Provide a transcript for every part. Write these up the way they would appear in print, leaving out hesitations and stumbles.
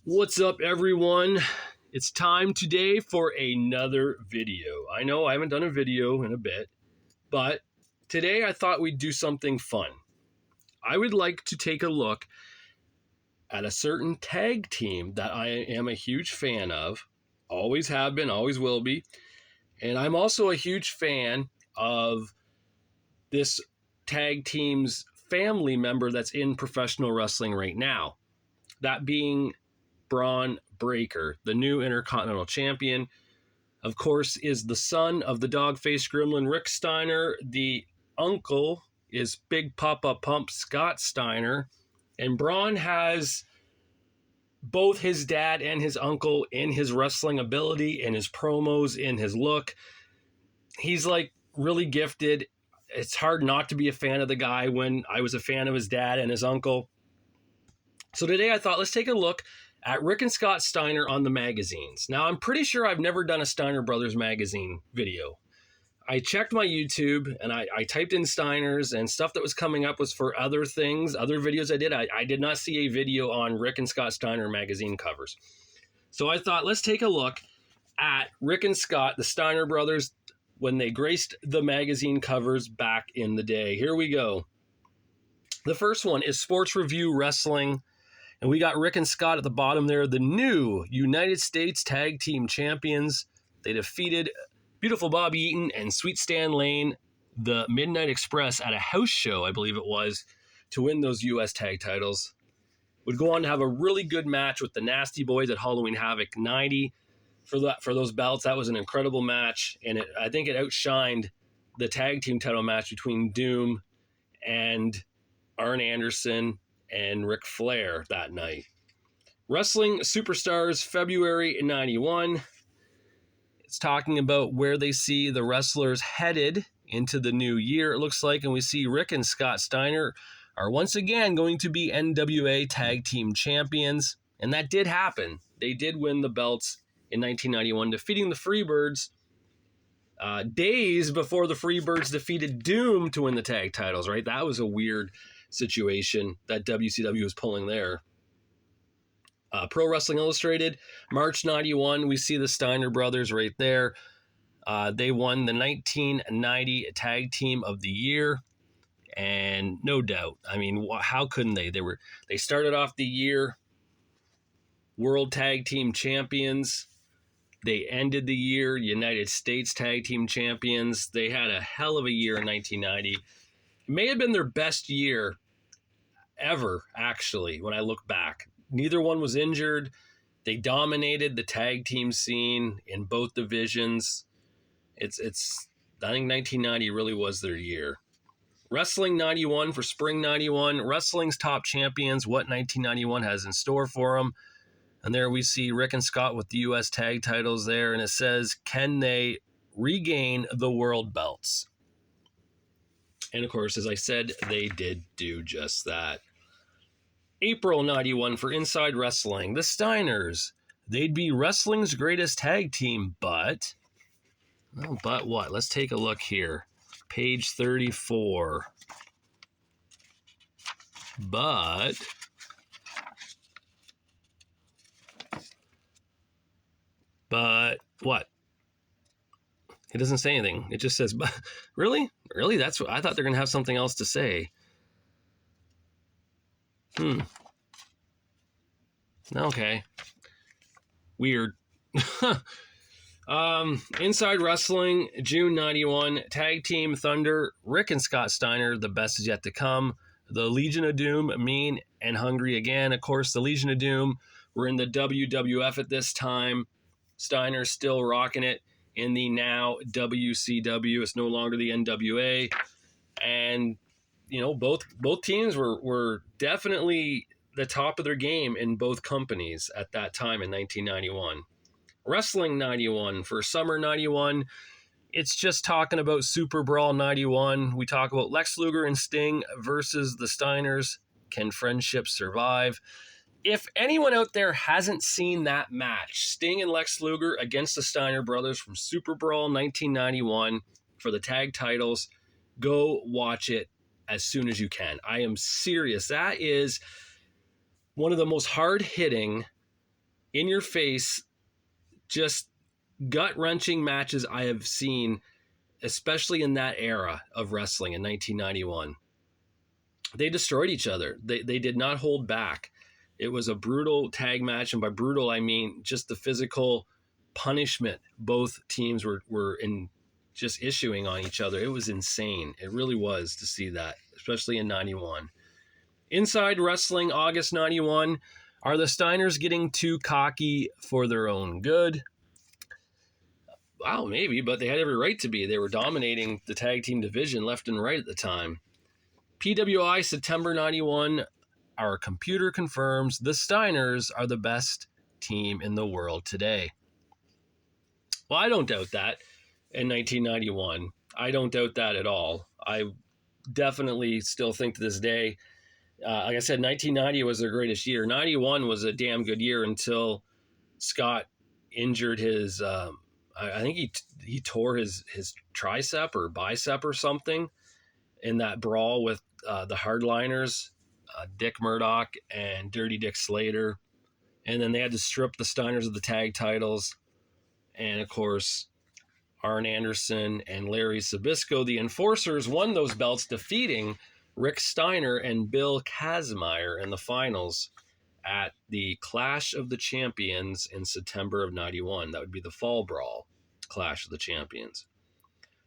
What's up, everyone? It's time today for another video. I know I haven't done a video in a bit, but today I thought we'd do something fun. I would like to take a look at a certain tag team that I am a huge fan of, always have been, always will be, and I'm also a huge fan of this tag team's family member that's in professional wrestling right now. That being Braun Breaker, the new Intercontinental Champion, of course, is the son of the dog-faced gremlin Rick Steiner. The uncle is Big Papa Pump Scott Steiner. And Braun has both his dad and his uncle in his wrestling ability, in his promos, in his look. He's like really gifted. It's hard not to be a fan of the guy when I was a fan of his dad and his uncle. So today I thought, let's take a look at Rick and Scott Steiner on the magazines. Now, I'm pretty sure I've never done a Steiner Brothers magazine video. I checked my YouTube and I typed in Steiners, and stuff that was coming up was for other things, other videos I did. I did not see a video on Rick and Scott Steiner magazine covers. So I thought, let's take a look at Rick and Scott, the Steiner Brothers, when they graced the magazine covers back in the day. Here we go. The first one is Sports Review Wrestling. And we got Rick and Scott at the bottom there, the new United States Tag Team Champions. They defeated Beautiful Bobby Eaton and Sweet Stan Lane, the Midnight Express, at a house show, I believe it was, to win those U.S. tag titles. Would go on to have a really good match with the Nasty Boys at Halloween Havoc 90 for those belts. That was an incredible match, and I think it outshined the tag team title match between Doom and Arn Anderson and Ric Flair that night. Wrestling Superstars, February 91. It's talking about where they see the wrestlers headed into the new year, it looks like, and we see Rick and Scott Steiner are once again going to be NWA Tag Team Champions, and that did happen. They did win the belts in 1991, defeating the Freebirds days before the Freebirds defeated Doom to win the tag titles, right? That was a weird situation that WCW was pulling there. Pro Wrestling Illustrated, March 91, we see the Steiner brothers right there. They won the 1990 Tag Team of the Year, and no doubt, I mean, how couldn't they? They started off the year World Tag Team Champions. They ended the year United States Tag Team Champions. They had a hell of a year in 1990. It may have been their best year ever, actually, when I look back. Neither one was injured. They dominated the tag team scene in both divisions. I think 1990 really was their year. Wrestling 91 for spring 91. Wrestling's top champions, what 1991 has in store for them. And there we see Rick and Scott with the U.S. tag titles there. And it says, can they regain the world belts? And of course, as I said, they did do just that. April 91 for Inside Wrestling. The Steiners. They'd be wrestling's greatest tag team, but what? Let's take a look here. Page 34. But what? It doesn't say anything. It just says, but really? That's what I thought they're going to have something else to say. Okay. Weird. Inside Wrestling, June 91, Tag Team Thunder, Rick and Scott Steiner, the best is yet to come. The Legion of Doom, Mean and Hungry again. Of course, the Legion of Doom were in the WWF at this time. Steiner's still rocking it in the now WCW. It's no longer the NWA. And, you know, both teams were definitely the top of their game in both companies at that time in 1991. Wrestling 91 for Summer 91. It's just talking about Super Brawl 91. We talk about Lex Luger and Sting versus the Steiners. Can friendship survive? If anyone out there hasn't seen that match, Sting and Lex Luger against the Steiner brothers from Super Brawl 1991 for the tag titles, go watch it as soon as you can. I am serious. That is one of the most hard-hitting in your face, just gut-wrenching matches I have seen, especially in that era of wrestling in 1991. They destroyed each other. They did not hold back. It was a brutal tag match, and by brutal I mean just the physical punishment both teams were in just issuing on each other. It was insane. It really was to see that, especially in 91. Inside Wrestling, August 91. Are the Steiners getting too cocky for their own good? Wow, maybe, but they had every right to be. They were dominating the tag team division left and right at the time. PWI, September 91. Our computer confirms the Steiners are the best team in the world today. Well, I don't doubt that in 1991. I don't doubt that at all. I definitely still think to this day, like I said, 1990 was their greatest year. 91 was a damn good year until Scott injured his, I think he tore his tricep or bicep or something in that brawl with the Hardliners, Dick Murdoch and Dirty Dick Slater. And then they had to strip the Steiners of the tag titles. And of course, Arn Anderson and Larry Zbyszko, the Enforcers, won those belts, defeating Rick Steiner and Bill Kazmaier in the finals at the Clash of the Champions in September of 91. That would be the Fall Brawl Clash of the Champions.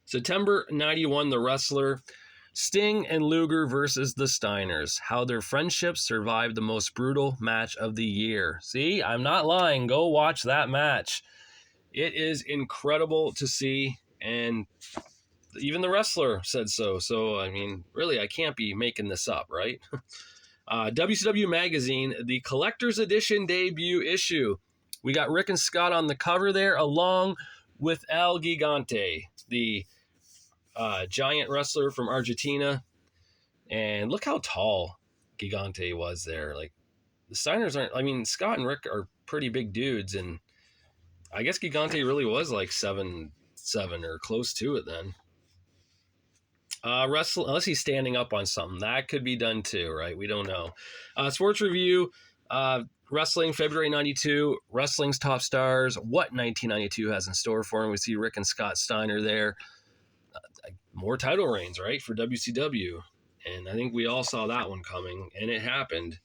September 91, The Wrestler, Sting and Luger versus the Steiners. How their friendship survived the most brutal match of the year. See, I'm not lying. Go watch that match. It is incredible to see, and even the Wrestler said so. So, I mean, really, I can't be making this up, right? WCW Magazine, the Collector's Edition debut issue. We got Rick and Scott on the cover there, along with El Gigante, the giant wrestler from Argentina. And look how tall Gigante was there. Like, the Steiners aren't, I mean, Scott and Rick are pretty big dudes, and I guess Gigante really was like 7'7" or close to it then. Wrestle, unless he's standing up on something, that could be done too, right? We don't know. Sports Review, Wrestling, February 92, Wrestling's Top Stars, what 1992 has in store for him. We see Rick and Scott Steiner there. More title reigns, right, for WCW. And I think we all saw that one coming, and it happened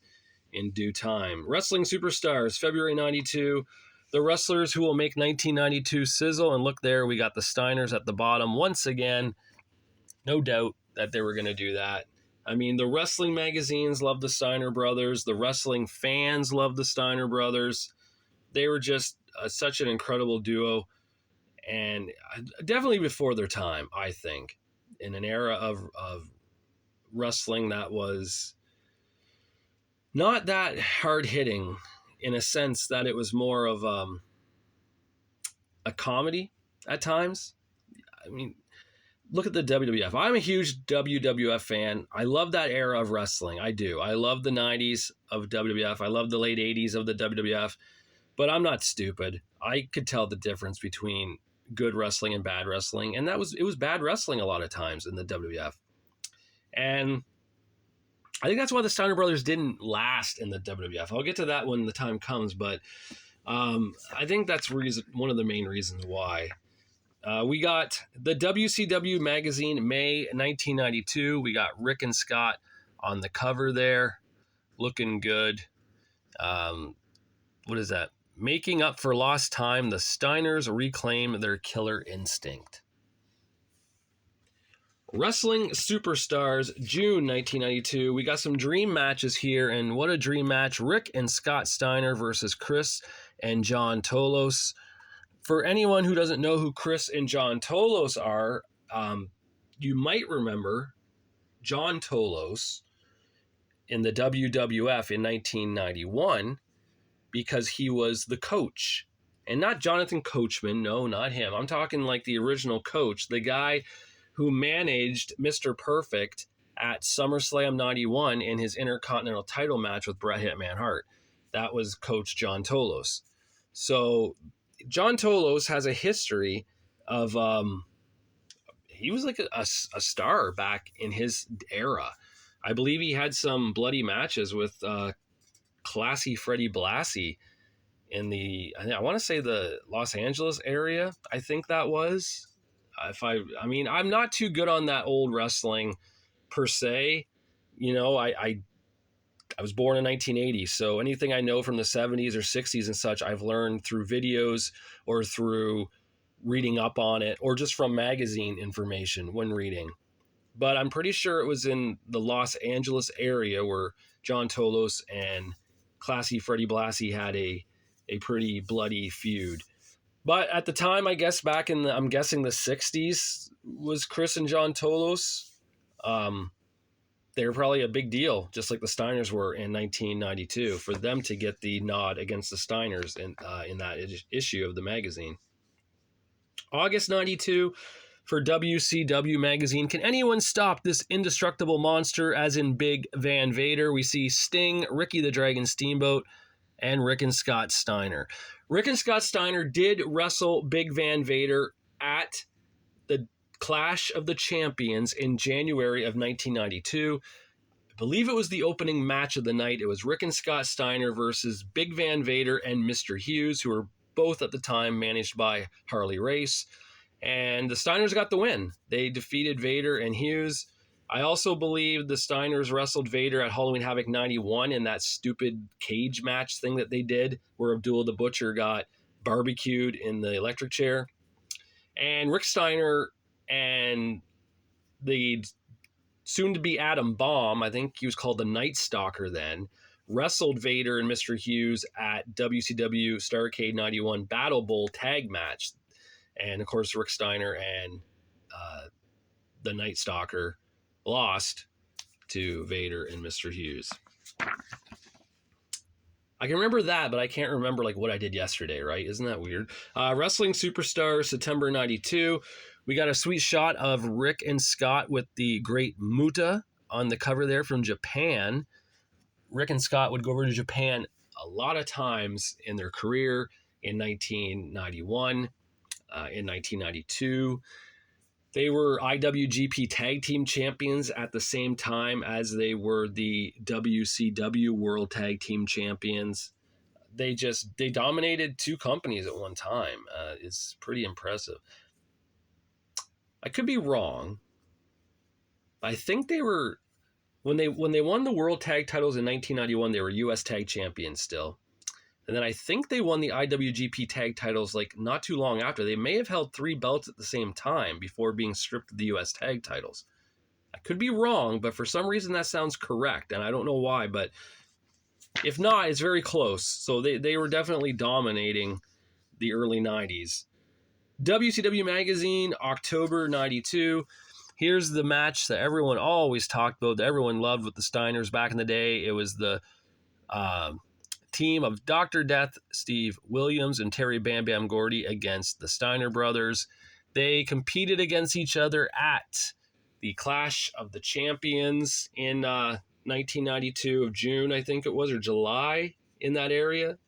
in due time. Wrestling Superstars, February 92, the wrestlers who will make 1992 sizzle. And look there, we got the Steiners at the bottom once again. No doubt that they were going to do that. I mean, the wrestling magazines love the Steiner brothers. The wrestling fans love the Steiner brothers. They were just such an incredible duo, and definitely before their time, I think, in an era of wrestling that was not that hard-hitting, in a sense that it was more of a comedy at times. I mean, look at the WWF. I'm a huge WWF fan. I love that era of wrestling. I do. I love the 90s of WWF. I love the late 80s of the WWF. But I'm not stupid. I could tell the difference between good wrestling and bad wrestling. And it was bad wrestling a lot of times in the WWF. And I think that's why the Steiner brothers didn't last in the WWF. I'll get to that when the time comes, but I think that's one of the main reasons why. We got the WCW magazine, May 1992. We got Rick and Scott on the cover there, looking good. What is that? Making up for lost time, the Steiners reclaim their killer instinct. Wrestling Superstars, June 1992. We got some dream matches here, and what a dream match. Rick and Scott Steiner versus Chris and John Tolos. For anyone who doesn't know who Chris and John Tolos are, you might remember John Tolos in the WWF in 1991 because he was the coach. And not Jonathan Coachman, no, not him. I'm talking like the original coach, the guy who managed Mr. Perfect at SummerSlam 91 in his Intercontinental title match with Bret Hitman Hart. That was Coach John Tolos. So John Tolos has a history of, he was like a star back in his era. I believe he had some bloody matches with Classy Freddie Blassie in I want to say the Los Angeles area. I think that was. I mean, I'm not too good on that old wrestling per se. I was born in 1980, so anything I know from the 70s or 60s and such, I've learned through videos or through reading up on it, or just from magazine information when reading. But I'm pretty sure it was in the Los Angeles area where John Tolos and Classy Freddie Blassie had a pretty bloody feud. But at the time, I guess back in I'm guessing the 60s, was Chris and John Tolos. They were probably a big deal, just like the Steiners were in 1992, for them to get the nod against the Steiners in that issue of the magazine. August 92 for WCW magazine. Can anyone stop this indestructible monster, as in Big Van Vader? We see Sting, Ricky the Dragon Steamboat, and Rick and Scott Steiner. Rick and Scott Steiner did wrestle Big Van Vader at the Clash of the Champions in January of 1992. I believe it was the opening match of the night. It was Rick and Scott Steiner versus Big Van Vader and Mr. Hughes, who were both at the time managed by Harley Race. And the Steiners got the win. They defeated Vader and Hughes. I also believe the Steiners wrestled Vader at Halloween Havoc 91 in that stupid cage match thing that they did, where Abdullah the Butcher got barbecued in the electric chair. And Rick Steiner and the soon-to-be Adam Bomb, I think he was called the Night Stalker then, wrestled Vader and Mr. Hughes at WCW Starrcade 91 Battle Bowl tag match. And, of course, Rick Steiner and the Night Stalker lost to Vader and Mr. Hughes. I can remember that, but I can't remember what I did yesterday, right? Isn't that weird? Wrestling Superstar, September 92. We got a sweet shot of Rick and Scott with the Great Muta on the cover there from Japan. Rick and Scott would go over to Japan a lot of times in their career in 1991, in 1992. They were IWGP Tag Team Champions at the same time as they were the WCW World Tag Team Champions. They dominated two companies at one time. It's pretty impressive. I could be wrong. I think they were, when they won the World Tag titles in 1991, they were U.S. Tag Champions still. And then I think they won the IWGP Tag titles not too long after. They may have held 3 belts at the same time before being stripped of the U.S. Tag titles. I could be wrong, but for some reason that sounds correct, and I don't know why, but if not, it's very close. So they were definitely dominating the early 90s. WCW Magazine, October 92. Here's the match that everyone always talked about, that everyone loved with the Steiners back in the day. It was the team of Dr. Death, Steve Williams, and Terry Bam Bam Gordy against the Steiner brothers. They competed against each other at the Clash of the Champions in 1992 of June, I think it was, or July, in that area.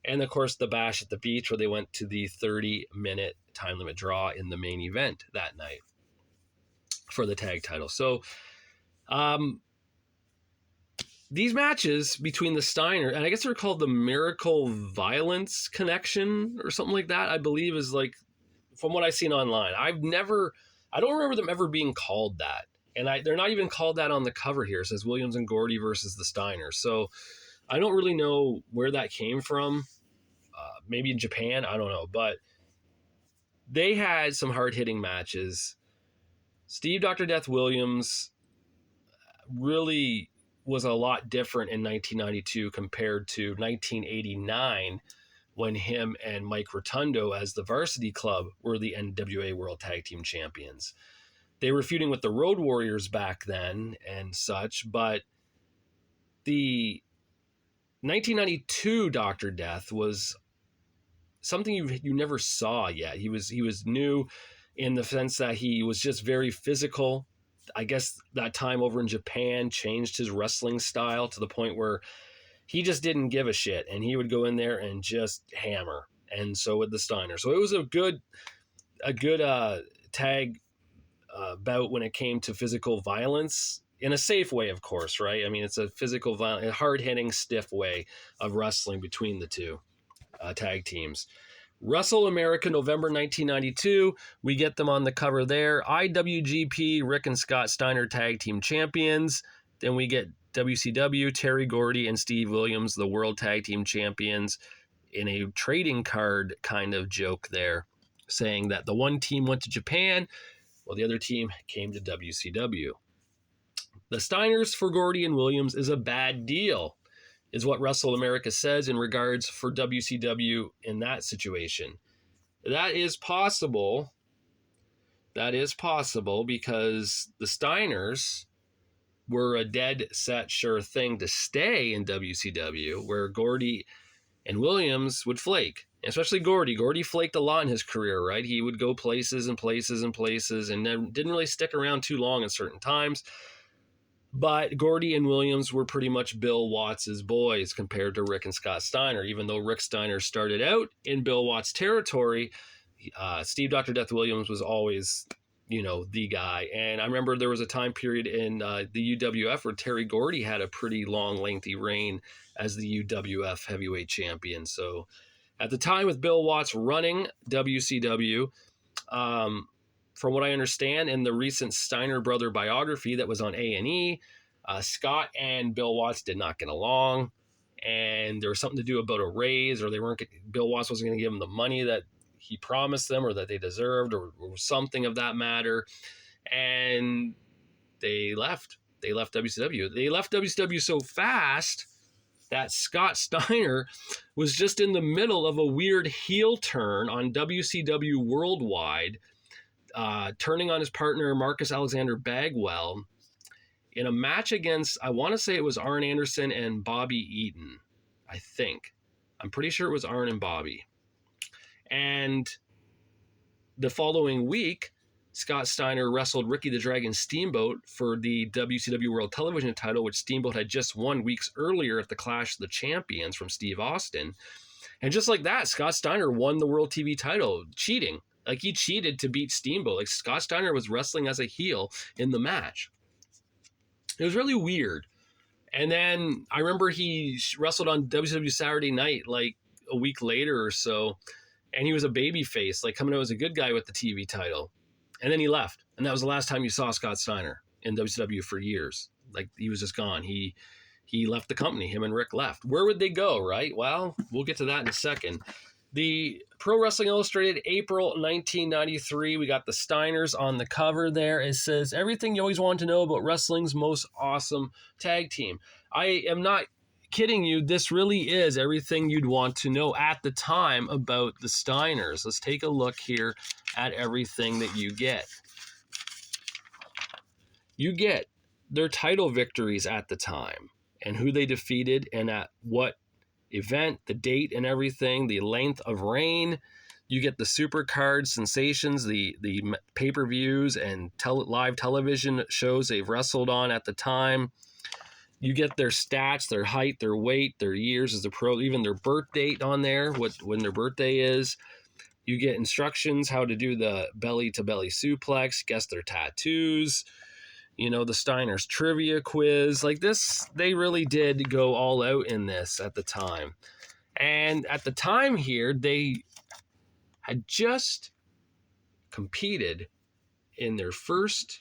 And, of course, the Bash at the Beach, where they went to the 30-minute time limit draw in the main event that night for the tag title. So, these matches between the Steiner, and I guess they're called the Miracle Violence Connection or something like that, I believe is from what I've seen online. I don't remember them ever being called that. And they're not even called that on the cover here. It says Williams and Gordy versus the Steiners. So I don't really know where that came from. Maybe in Japan, I don't know. But they had some hard-hitting matches. Steve Dr. Death Williams really was a lot different in 1992 compared to 1989, when him and Mike Rotundo as the Varsity Club were the NWA World Tag Team Champions. They were feuding with the Road Warriors back then and such, but the 1992 Dr. Death was something you never saw yet. He was new in the sense that he was just very physical. I guess that time over in Japan changed his wrestling style to the point where he just didn't give a shit, and he would go in there and just hammer. And so would the Steiner. So it was a good tag bout when it came to physical violence, in a safe way, of course, right? I mean, it's a physical, violent, hard-hitting, stiff way of wrestling between the two. tag teams. Wrestle America, November 1992. We get them on the cover there. IWGP, Rick and Scott Steiner Tag Team Champions. Then we get WCW, Terry Gordy and Steve Williams, the World Tag Team Champions, in a trading card kind of joke there, saying that the one team went to Japan, while the other team came to WCW. The Steiners for Gordy and Williams is a bad deal, is what Wrestle America says in regards for WCW in that situation. That is possible. That is possible because the Steiners were a dead set sure thing to stay in WCW, where Gordy and Williams would flake. Especially Gordy. Gordy flaked a lot in his career, right? He would go places and places and places and didn't really stick around too long at certain times. But Gordy and Williams were pretty much Bill Watts' boys compared to Rick and Scott Steiner. Even though Rick Steiner started out in Bill Watts' territory, Steve Dr. Death Williams was always, the guy. And I remember there was a time period in the UWF where Terry Gordy had a pretty long, lengthy reign as the UWF heavyweight champion. So at the time with Bill Watts running WCW, from what I understand in the recent Steiner brother biography that was on A&E, Scott and Bill Watts did not get along, and there was something to do about a raise, or Bill Watts wasn't going to give them the money that he promised them or that they deserved, or something of that matter, and they left. They left WCW. They left WCW so fast that Scott Steiner was just in the middle of a weird heel turn on WCW Worldwide, turning on his partner Marcus Alexander Bagwell in a match against, I want to say it was Arn Anderson and Bobby Eaton, I think. I'm pretty sure it was Arn and Bobby. And the following week, Scott Steiner wrestled Ricky the Dragon Steamboat for the WCW World Television title, which Steamboat had just won weeks earlier at the Clash of the Champions from Steve Austin. And just like that, Scott Steiner won the World TV title, cheating. Like, he cheated to beat Steamboat. Like, Scott Steiner was wrestling as a heel in the match. It was really weird. And then I remember he wrestled on WCW Saturday Night like a week later or so, and he was a baby face, like coming out as a good guy with the TV title. And then he left. And that was the last time you saw Scott Steiner in WCW for years. Like, he was just gone. He left the company. Him and Rick left. Where would they go, right? Well, we'll get to that in a second. The Pro Wrestling Illustrated, April 1993, we got the Steiners on the cover there. It says, everything you always wanted to know about wrestling's most awesome tag team. I am not kidding you. This really is everything you'd want to know at the time about the Steiners. Let's take a look here at everything that you get. You get their title victories at the time and who they defeated and at what event, the date and everything, the length of reign. You get the super card sensations, the pay-per-views and live television shows they've wrestled on at the time. You get their stats, their height, their weight, their years as a pro, even their birth date on there, when their birthday is. You get instructions how to do the belly-to-belly suplex, guess their tattoos, the Steiners trivia quiz. Like this, they really did go all out in this at the time. And at the time here, they had just competed in their first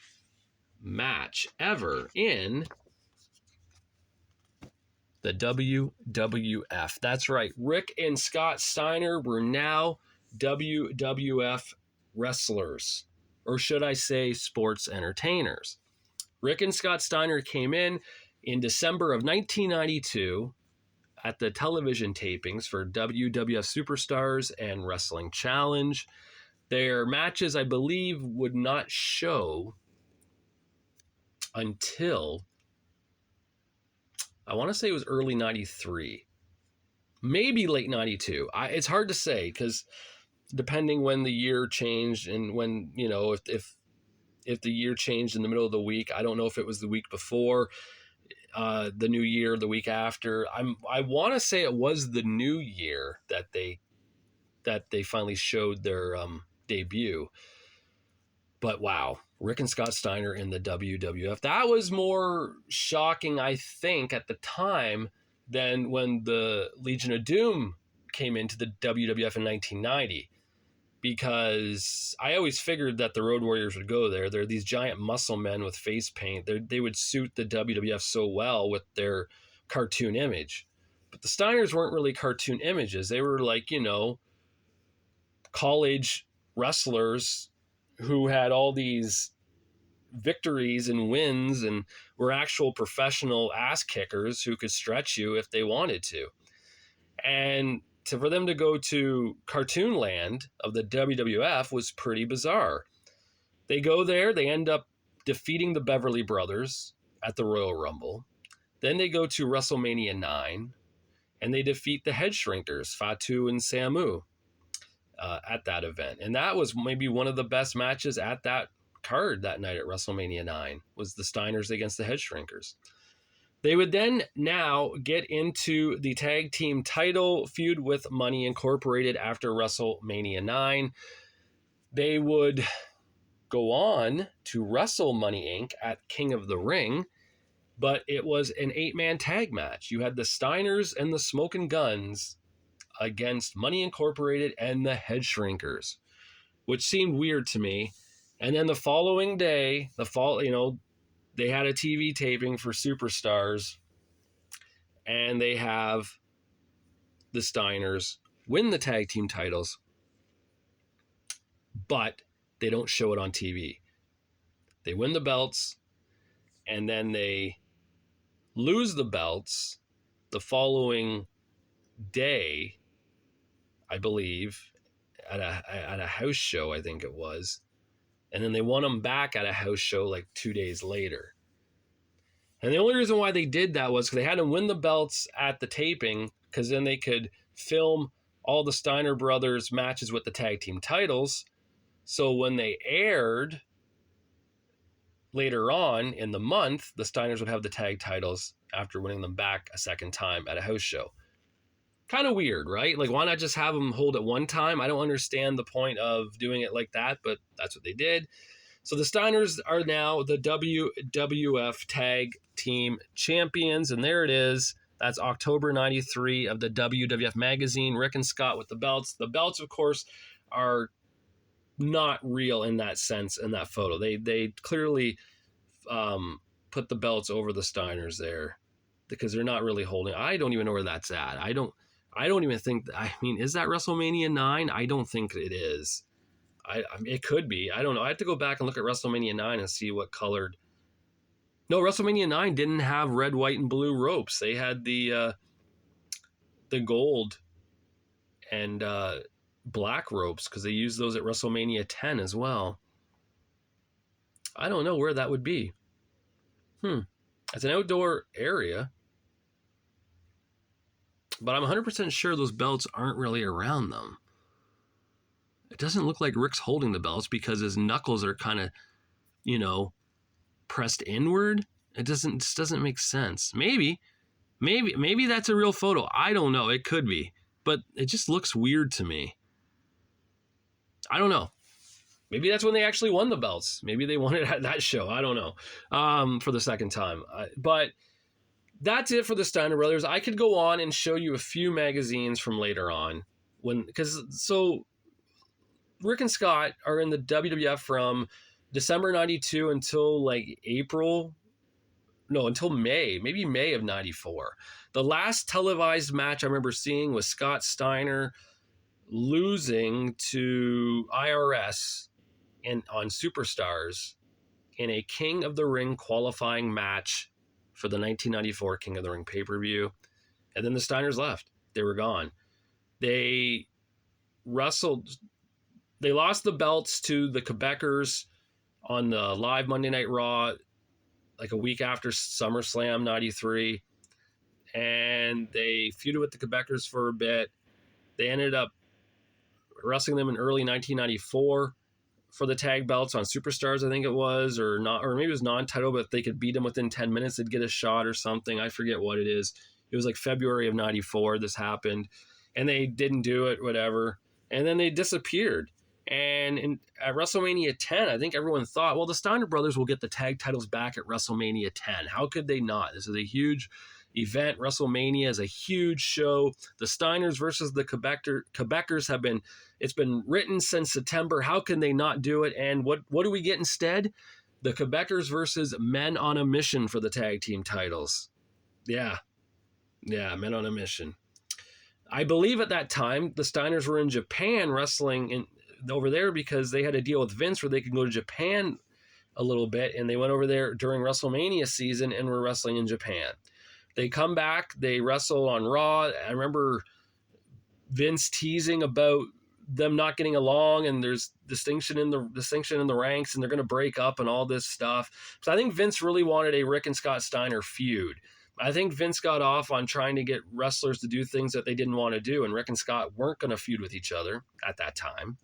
match ever in the WWF. That's right. Rick and Scott Steiner were now WWF wrestlers, or should I say sports entertainers. Rick and Scott Steiner came in December of 1992 at the television tapings for WWF Superstars and Wrestling Challenge. Their matches, I believe, would not show until, I want to say it was early 93, maybe late 92. It's hard to say because depending when the year changed and when, if the year changed in the middle of the week, I don't know if it was the week before, the new year, the week after. I want to say it was the new year that they finally showed their debut. But wow, Rick and Scott Steiner in the WWF. That was more shocking, I think, at the time than when the Legion of Doom came into the WWF in 1990, because I always figured that the Road Warriors would go there. They're these giant muscle men with face paint. They would suit the WWF so well with their cartoon image. But the Steiners weren't really cartoon images. They were like, college wrestlers who had all these victories and wins and were actual professional ass kickers who could stretch you if they wanted to. And for them to go to cartoon land of the WWF was pretty bizarre. They go there, they end up defeating the Beverly Brothers at the Royal Rumble. Then they go to WrestleMania 9, and they defeat the Head Shrinkers, Fatu and Samu, at that event. And that was maybe one of the best matches at that card that night at WrestleMania 9, was the Steiners against the Head Shrinkers. They would then now get into the tag team title feud with Money Incorporated after WrestleMania 9. They would go on to wrestle Money Inc. at King of the Ring, but it was an 8-man tag match. You had the Steiners and the Smokin' Guns against Money Incorporated and the Head Shrinkers, which seemed weird to me. And then the following day, they had a TV taping for Superstars, and they have the Steiners win the tag team titles, but they don't show it on TV. They win the belts, and then they lose the belts the following day, I believe, at a house show, I think it was. And then they won them back at a house show like 2 days later. And the only reason why they did that was because they had to win the belts at the taping, because then they could film all the Steiner brothers matches with the tag team titles. So when they aired later on in the month, the Steiners would have the tag titles after winning them back a second time at a house show. Kind of weird, right? Like, why not just have them hold it one time? I don't understand the point of doing it like that, but that's what they did. So the Steiners are now the WWF Tag Team Champions, and there it is. That's October 93 of the WWF magazine. Rick and Scott with the belts. The belts, of course, are not real in that sense in that photo. They clearly put the belts over the Steiners there, because they're not really holding. I don't even know where that's at. I don't even think, is that WrestleMania 9? I don't think it is. It could be. I don't know. I have to go back and look at WrestleMania 9 and see what colored. No, WrestleMania 9 didn't have red, white, and blue ropes. They had the gold and black ropes, because they used those at WrestleMania 10 as well. I don't know where that would be. It's an outdoor area, but I'm 100% sure those belts aren't really around them. It doesn't look like Rick's holding the belts, because his knuckles are kind of, pressed inward. It just doesn't make sense. Maybe that's a real photo. I don't know. It could be, but it just looks weird to me. I don't know. Maybe that's when they actually won the belts. Maybe they won it at that show. I don't know. For the second time. But that's it for the Steiner brothers. I could go on and show you a few magazines from later on, so Rick and Scott are in the WWF from December 92 until until May of 94. The last televised match I remember seeing was Scott Steiner losing to IRS on Superstars in a King of the Ring qualifying match for the 1994 King of the Ring pay-per-view. And then the Steiners left. They were gone. They wrestled. They lost the belts to the Quebecers on the live Monday Night Raw like a week after SummerSlam 93. And they feuded with the Quebecers for a bit. They ended up wrestling them in early 1994 for the tag belts on Superstars, I think it was, or maybe it was non-title, but if they could beat them within 10 minutes, they'd get a shot or something. I forget what it is. It was like February of 94 this happened, and they didn't do it, whatever. And then they disappeared. And at WrestleMania 10, I think everyone thought, well, the Steiner brothers will get the tag titles back at WrestleMania 10. How could they not? This is a huge event. WrestleMania is a huge show. The Steiners versus the Quebecers it's been written since September. How can they not do it? And what do we get instead? The Quebecers versus Men on a Mission for the tag team titles. Yeah, Men on a Mission. I believe at that time, the Steiners were in Japan wrestling over there because they had a deal with Vince where they could go to Japan a little bit, and they went over there during WrestleMania season and were wrestling in Japan. They come back, they wrestle on Raw. I remember Vince teasing about them not getting along, and there's distinction in the ranks, and they're going to break up and all this stuff. So I think Vince really wanted a Rick and Scott Steiner feud. I think Vince got off on trying to get wrestlers to do things that they didn't want to do, and Rick and Scott weren't going to feud with each other at that time.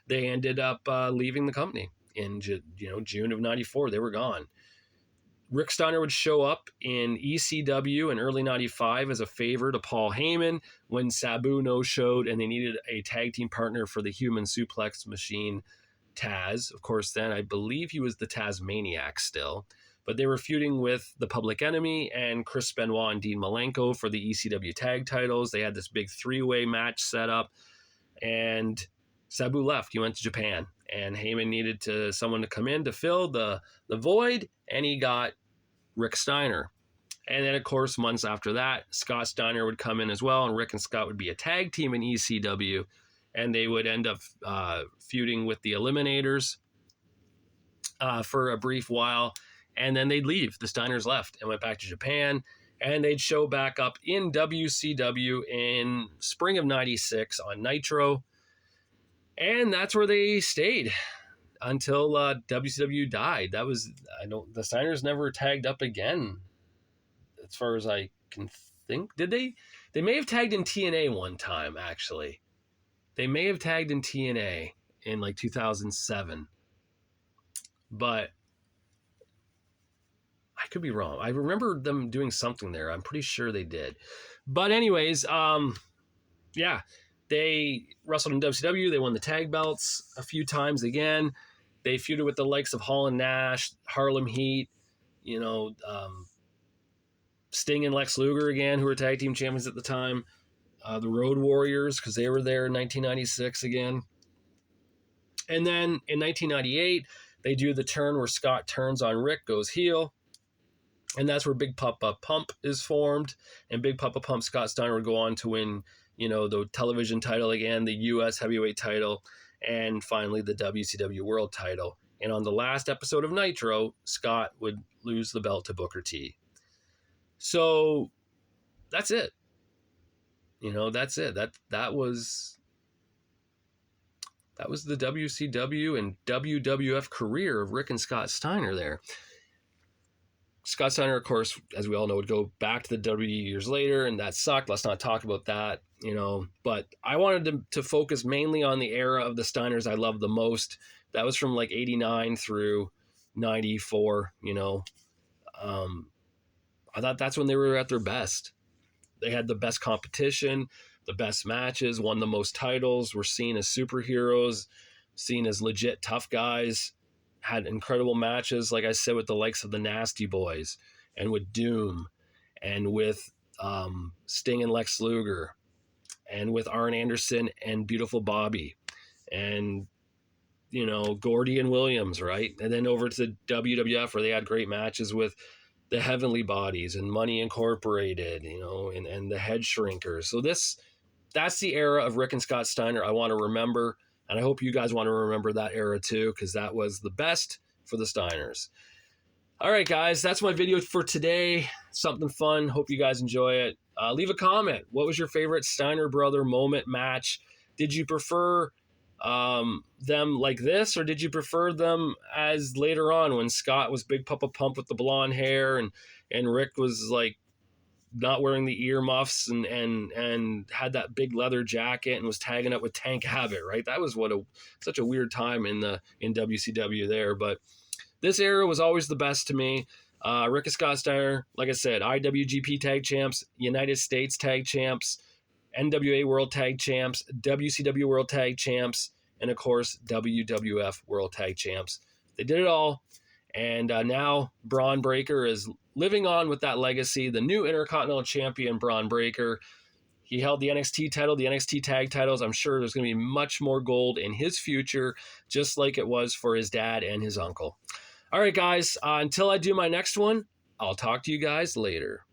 They ended up leaving the company in June of '94. They were gone. Rick Steiner would show up in ECW in early '95 as a favor to Paul Heyman when Sabu no-showed and they needed a tag team partner for the Human Suplex Machine, Taz. Of course, then I believe he was the Tasmaniac still. But they were feuding with the Public Enemy and Chris Benoit and Dean Malenko for the ECW tag titles. They had this big three-way match set up, and Sabu left. He went to Japan, and Heyman needed someone to come in to fill the void, and he got Rick Steiner. And then, of course, months after that, Scott Steiner would come in as well, and Rick and Scott would be a tag team in ECW, and they would end up feuding with the Eliminators for a brief while. And then they'd leave. The Steiners left and went back to Japan, and they'd show back up in WCW in spring of '96 on Nitro. And that's where they stayed until WCW died. The Steiners never tagged up again, as far as I can think. Did they? They may have tagged in TNA one time, actually. They may have tagged in TNA in like 2007. But I could be wrong. I remember them doing something there. I'm pretty sure they did. But anyways, they wrestled in WCW. They won the tag belts a few times again. They feuded with the likes of Hall and Nash, Harlem Heat, Sting and Lex Luger again, who were tag team champions at the time. The Road Warriors, because they were there in 1996 again. And then in 1998, they do the turn where Scott turns on Rick, goes heel. And that's where Big Papa Pump is formed. And Big Papa Pump, Scott Steiner, would go on to win, the television title again, the U.S. heavyweight title, and finally the WCW world title. And on the last episode of Nitro, Scott would lose the belt to Booker T. So that's it. That's it. That was the WCW and WWF career of Rick and Scott Steiner there. Scott Steiner, of course, as we all know, would go back to the WWE years later, and that sucked. Let's not talk about that, But I wanted to focus mainly on the era of the Steiners I loved the most. That was from like 89 through 94, I thought that's when they were at their best. They had the best competition, the best matches, won the most titles, were seen as superheroes, seen as legit tough guys. Had incredible matches, like I said, with the likes of the Nasty Boys and with Doom and with Sting and Lex Luger and with Arn Anderson and Beautiful Bobby and, Gordy and Williams, right? And then over to WWF where they had great matches with the Heavenly Bodies and Money Incorporated, and the Head Shrinkers. So that's the era of Rick and Scott Steiner I want to remember. And I hope you guys want to remember that era too, because that was the best for the Steiners. All right, guys, that's my video for today. Something fun. Hope you guys enjoy it. Leave a comment. What was your favorite Steiner brother moment match? Did you prefer them like this, or did you prefer them as later on when Scott was Big Papa Pump with the blonde hair and Rick was like not wearing the earmuffs and had that big leather jacket and was tagging up with Tank Abbott, right? That was such a weird time in WCW there. But this era was always the best to me. Rick and Scott Steiner, like I said, IWGP Tag Champs, United States Tag Champs, NWA World Tag Champs, WCW World Tag Champs, and of course, WWF World Tag Champs. They did it all. And now Braun Breaker is living on with that legacy, the new Intercontinental Champion, Braun Breaker. He held the NXT title, the NXT tag titles. I'm sure there's going to be much more gold in his future, just like it was for his dad and his uncle. All right, guys, until I do my next one, I'll talk to you guys later.